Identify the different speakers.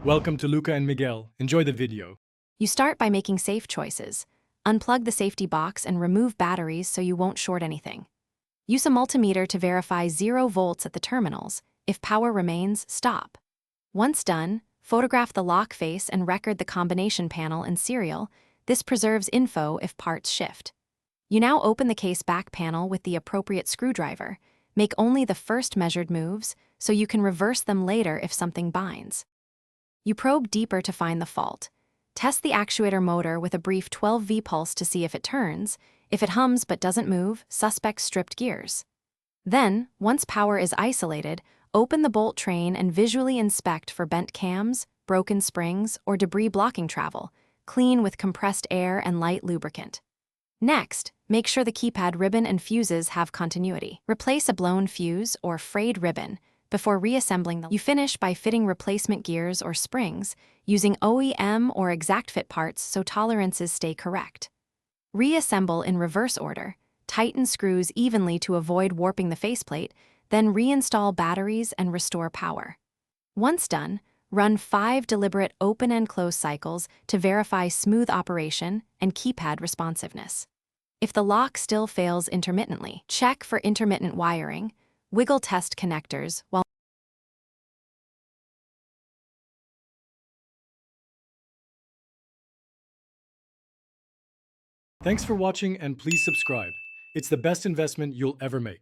Speaker 1: Welcome to Luca and Miguel. Enjoy the video.
Speaker 2: You start by making safe choices. Unplug the safety box and remove batteries so you won't short anything. Use a multimeter to verify 0 volts at the terminals. If power remains, stop. Once done, photograph the lock face and record the combination panel and serial. This preserves info if parts shift. You now open the case back panel with the appropriate screwdriver. Make only the first measured moves, so you can reverse them later if something binds. You probe deeper to find the fault. Test the actuator motor with a brief 12V pulse to see if it turns. If it hums but doesn't move, suspect stripped gears. Then, once power is isolated, open the bolt train and visually inspect for bent cams, broken springs, or debris blocking travel. Clean with compressed air and light lubricant. Next, make sure the keypad ribbon and fuses have continuity. Replace a blown fuse or frayed ribbon. Before reassembling them, you finish by fitting replacement gears or springs, using OEM or exact fit parts so tolerances stay correct. Reassemble in reverse order. Tighten screws evenly to avoid warping the faceplate, then reinstall batteries and restore power. Once done, run 5 deliberate open and close cycles to verify smooth operation and keypad responsiveness. If the lock still fails intermittently, check for intermittent wiring. Wiggle test connectors while
Speaker 1: Thanks for watching and please subscribe. It's the best investment you'll ever make.